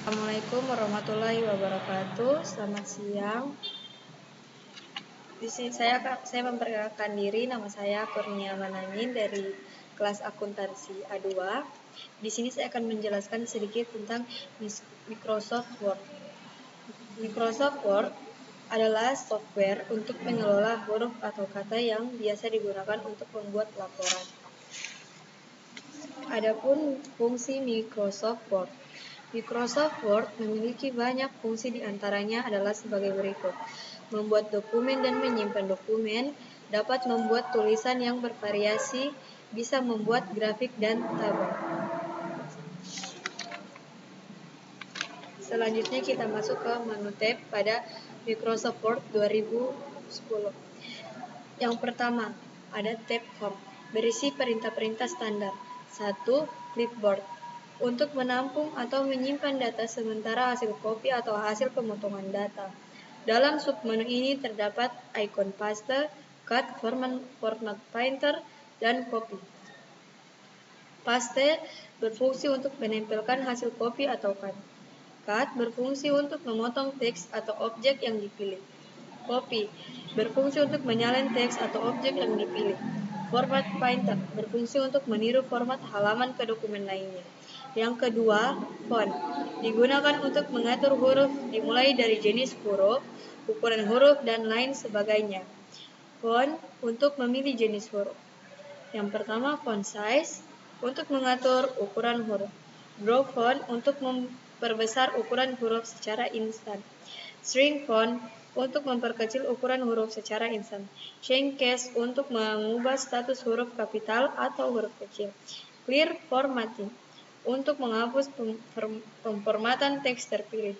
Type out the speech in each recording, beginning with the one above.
Assalamualaikum warahmatullahi wabarakatuh. Selamat siang. Di sini saya memperkenalkan diri. Nama saya Kurnia Manangin dari kelas akuntansi A2. Di sini saya akan menjelaskan sedikit tentang Microsoft Word. Microsoft Word adalah software untuk mengelola huruf atau kata yang biasa digunakan untuk membuat laporan. Adapun fungsi Microsoft Word. Microsoft Word memiliki banyak fungsi, di antaranya adalah sebagai berikut. Membuat dokumen dan menyimpan dokumen, dapat membuat tulisan yang bervariasi, bisa membuat grafik dan tabel. Selanjutnya kita masuk ke menu tab pada Microsoft Word 2010. Yang pertama, ada tab Home, berisi perintah-perintah standar. 1. Clipboard, untuk menampung atau menyimpan data sementara hasil copy atau hasil pemotongan data. Dalam submenu ini terdapat ikon paste, cut, format painter, dan copy. Paste berfungsi untuk menempelkan hasil copy atau cut. Cut berfungsi untuk memotong teks atau objek yang dipilih. Copy berfungsi untuk menyalin teks atau objek yang dipilih. Format painter berfungsi untuk meniru format halaman ke dokumen lainnya. Yang kedua, font digunakan untuk mengatur huruf dimulai dari jenis huruf, ukuran huruf, dan lain sebagainya. Font untuk memilih jenis huruf. Yang pertama, font size untuk mengatur ukuran huruf. Draw font untuk memperbesar ukuran huruf secara instan. Shrink font untuk memperkecil ukuran huruf secara instan. Change case untuk mengubah status huruf kapital atau huruf kecil. Clear formatting untuk menghapus pemformatan teks terpilih.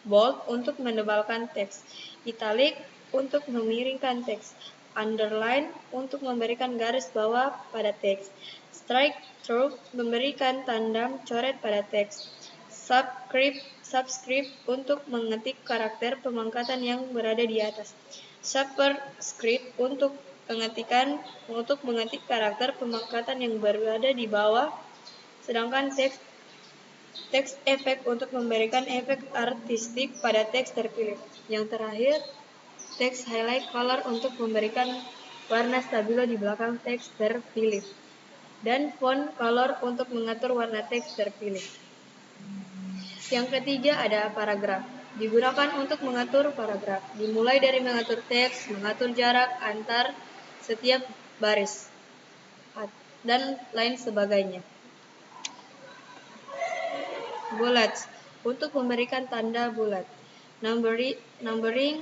Bold untuk menebalkan teks. Italic untuk memiringkan teks. Underline untuk memberikan garis bawah pada teks. Strike through memberikan tanda coret pada teks. Subscript untuk mengetik karakter pemangkatan yang berada di atas. Superscript untuk mengetik karakter pemangkatan yang berada di bawah. Sedangkan teks efek untuk memberikan efek artistik pada teks terpilih. Yang terakhir, teks highlight color untuk memberikan warna stabilo di belakang teks terpilih. Dan font color untuk mengatur warna teks terpilih. Yang ketiga ada paragraf. Digunakan untuk mengatur paragraf. Dimulai dari mengatur teks, mengatur jarak antar setiap baris, dan lain sebagainya. Bullets untuk memberikan tanda bulat. Numbering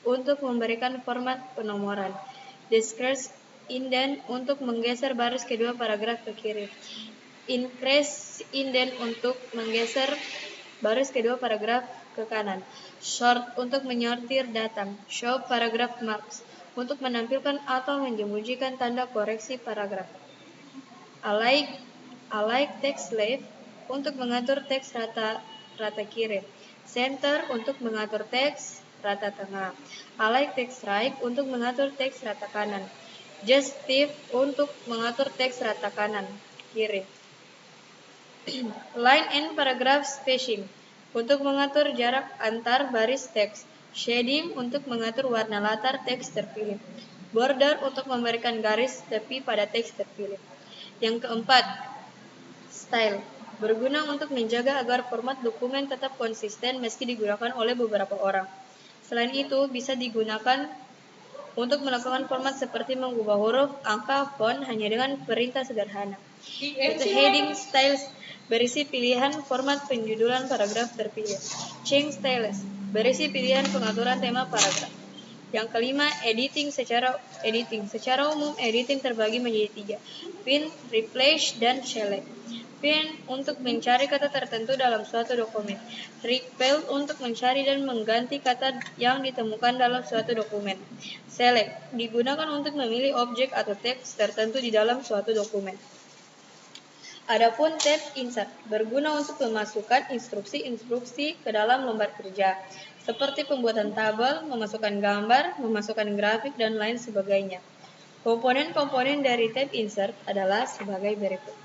untuk memberikan format penomoran. Decrease indent untuk menggeser baris kedua paragraf ke kiri. Increase indent untuk menggeser baris kedua paragraf ke kanan. Sort untuk menyortir data. Show paragraph marks untuk menampilkan atau menyembunyikan tanda koreksi paragraf. Align text left untuk mengatur teks rata kiri. Center untuk mengatur teks rata tengah. Align text right untuk mengatur teks rata kanan. Justif untuk mengatur teks rata kanan kiri. Line and paragraph spacing untuk mengatur jarak antar baris teks. Shading untuk mengatur warna latar teks terpilih. Border untuk memberikan garis tepi pada teks terpilih. Yang keempat, style berguna untuk menjaga agar format dokumen tetap konsisten meski digunakan oleh beberapa orang. Selain itu, bisa digunakan untuk melakukan format seperti mengubah huruf, angka, font hanya dengan perintah sederhana. Itu heading styles berisi pilihan format penjudulan paragraf terpilih. Change styles berisi pilihan pengaturan tema paragraf. Yang kelima, editing. Secara umum, editing terbagi menjadi 3. Pin, replace, dan select. Pin untuk mencari kata tertentu dalam suatu dokumen. Replace untuk mencari dan mengganti kata yang ditemukan dalam suatu dokumen. Select digunakan untuk memilih objek atau teks tertentu di dalam suatu dokumen. Adapun tab insert berguna untuk memasukkan instruksi-instruksi ke dalam lembar kerja, seperti pembuatan tabel, memasukkan gambar, memasukkan grafik, dan lain sebagainya. Komponen-komponen dari tab insert adalah sebagai berikut.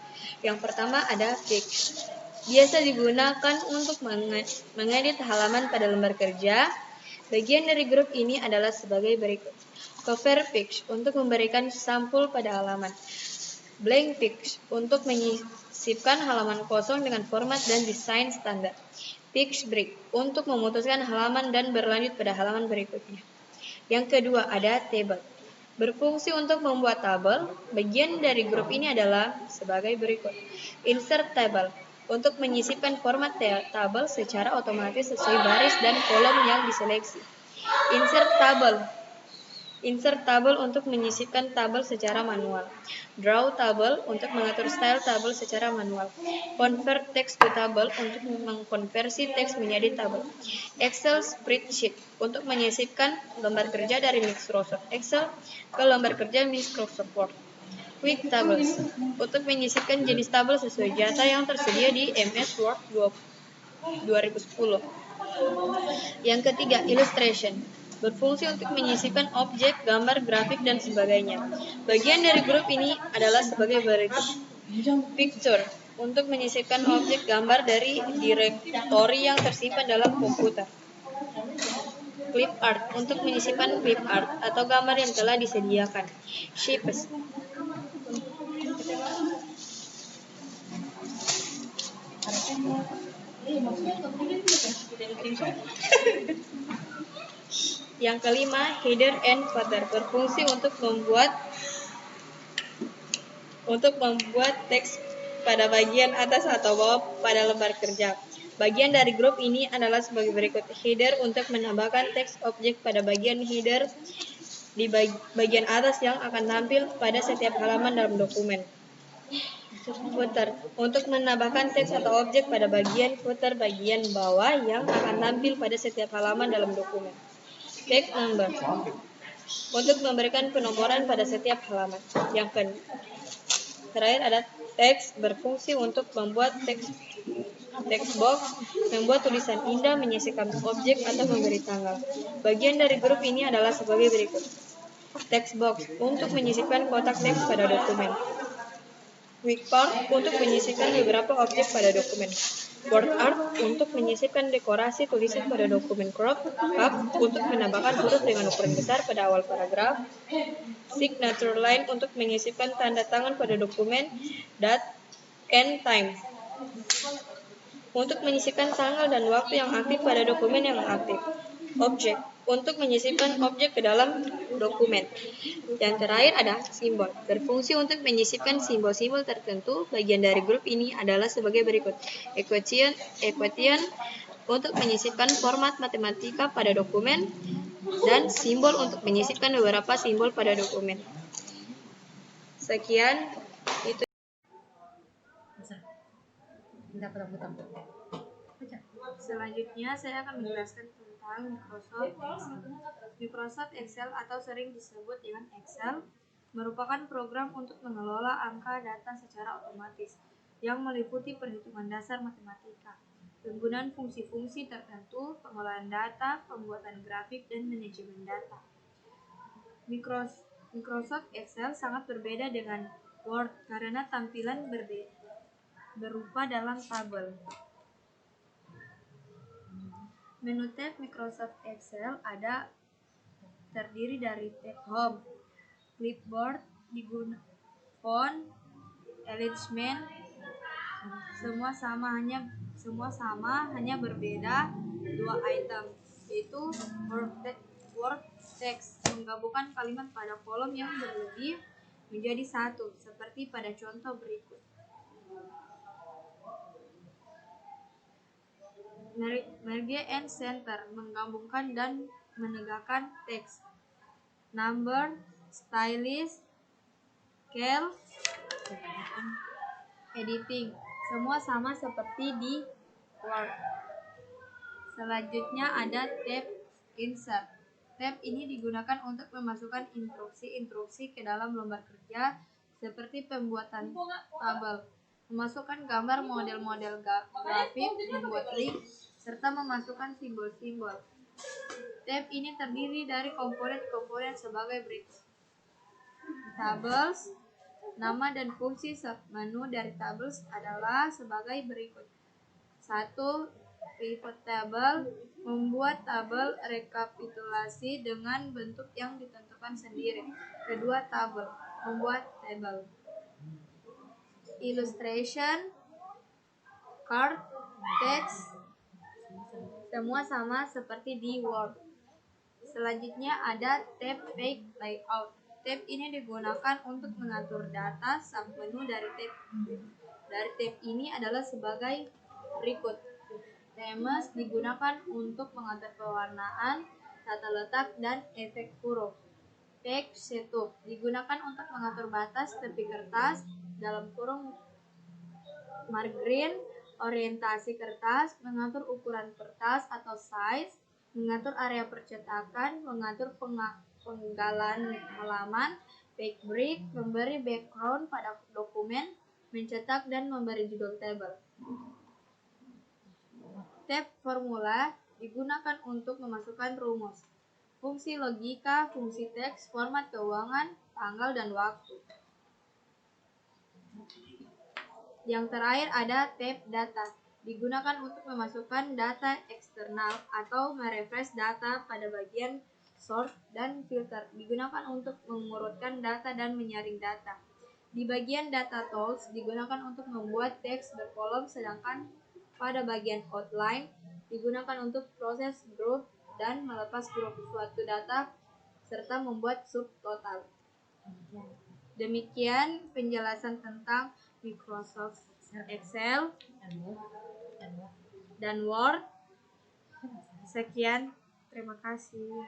Yang pertama ada fix. biasa digunakan untuk mengedit halaman pada lembar kerja. Bagian dari grup ini adalah sebagai berikut. Cover page untuk memberikan sampul pada halaman. Blank page untuk menyisipkan halaman kosong dengan format dan desain standar. Page break untuk memutuskan halaman dan berlanjut pada halaman berikutnya. Yang kedua ada table. Berfungsi untuk membuat tabel. Bagian dari grup ini adalah sebagai berikut. Insert table untuk menyisipkan format tabel secara otomatis sesuai baris dan kolom yang diseleksi. Insert table untuk menyisipkan tabel secara manual. Draw table untuk mengatur style tabel secara manual. Convert text to table untuk mengkonversi teks menjadi tabel. Excel spreadsheet untuk menyisipkan lembar kerja dari Microsoft Excel ke lembar kerja Microsoft Word. Quick tables untuk menyisipkan jenis tabel sesuai data yang tersedia di MS Word 2010. Yang ketiga, illustration. Berfungsi untuk menyisipkan objek, gambar, grafik, dan sebagainya. Bagian dari grup ini adalah sebagai berikut. Picture untuk menyisipkan objek gambar dari direktori yang tersimpan dalam komputer. Clip art untuk menyisipkan clip art atau gambar yang telah disediakan. Shapes Yang kelima, header and footer berfungsi untuk membuat teks pada bagian atas atau bawah pada lembar kerja. Bagian dari grup ini adalah sebagai berikut. Header untuk menambahkan teks objek pada bagian header di bagian atas yang akan tampil pada setiap halaman dalam dokumen. Footer untuk menambahkan teks atau objek pada bagian footer bagian bawah yang akan tampil pada setiap halaman dalam dokumen. Tag number untuk memberikan penomoran pada setiap halaman. Yang terakhir ada teks berfungsi untuk membuat text box, membuat tulisan indah, menyisipkan objek atau memberi tanggal. Bagian dari grup ini adalah sebagai berikut. Text box untuk menyisipkan kotak teks pada dokumen. Quick part untuk menyisipkan beberapa objek pada dokumen. Word art untuk menyisipkan dekorasi tulisan pada dokumen. Crop up untuk menambahkan huruf dengan ukuran besar pada awal paragraf. Signature line untuk menyisipkan tanda tangan pada dokumen. Date and time untuk menyisipkan tanggal dan waktu yang aktif pada dokumen yang aktif. Objek untuk menyisipkan objek ke dalam dokumen. Yang terakhir ada simbol. Berfungsi untuk menyisipkan simbol-simbol tertentu. Bagian dari grup ini adalah sebagai berikut. Equation untuk menyisipkan format matematika pada dokumen dan simbol untuk menyisipkan beberapa simbol pada dokumen. Sekian itu. Selanjutnya saya akan menjelaskan tentang Microsoft Excel. Microsoft Excel atau sering disebut dengan Excel merupakan program untuk mengelola angka data secara otomatis yang meliputi perhitungan dasar matematika, penggunaan fungsi-fungsi tertentu, pengolahan data, pembuatan grafik, dan manajemen data. Microsoft Excel sangat berbeda dengan Word karena tampilan berupa dalam tabel. Menu tab Microsoft Excel terdiri dari tab Home, Clipboard, Font, Alignment, semua sama hanya berbeda dua item, yaitu Word Text menggabungkan kalimat pada kolom yang berlebih menjadi satu, seperti pada contoh berikut. Merge and center menggabungkan dan menegakkan teks. Number, stylist, scale, editing, semua sama seperti di Word. Selanjutnya ada tab insert. Tab ini digunakan untuk memasukkan instruksi-instruksi ke dalam lembar kerja seperti pembuatan tabel, memasukkan gambar model-model grafik, membuat link, serta memasukkan simbol-simbol. Tab ini terdiri dari komponen-komponen sebagai berikut. Tables, nama dan fungsi submenu dari tables adalah sebagai berikut. 1. Pivot table, membuat tabel rekapitulasi dengan bentuk yang ditentukan sendiri. Kedua, tabel, membuat tabel. Illustration, card, text, semua sama seperti di Word. Selanjutnya ada tab page layout. Tab ini digunakan untuk mengatur data submenu dari tab. Tab ini adalah sebagai berikut. Themes digunakan untuk mengatur pewarnaan, tata letak, dan efek huruf. Page setup digunakan untuk mengatur batas tepi kertas, dalam kurung margin, orientasi kertas, mengatur ukuran kertas atau size, mengatur area percetakan, mengatur penggalan halaman, page break, memberi background pada dokumen, mencetak dan memberi judul tabel. Tab formula digunakan untuk memasukkan rumus, fungsi logika, fungsi teks, format keuangan, tanggal, dan waktu. Yang terakhir ada tab data, digunakan untuk memasukkan data eksternal atau merefresh data pada bagian sort dan filter, digunakan untuk mengurutkan data dan menyaring data. Di bagian data tools digunakan untuk membuat teks berkolom, sedangkan pada bagian outline digunakan untuk proses group dan melepas grup suatu data serta membuat subtotal. Demikian penjelasan tentang Microsoft Excel dan Word. Sekian, terima kasih.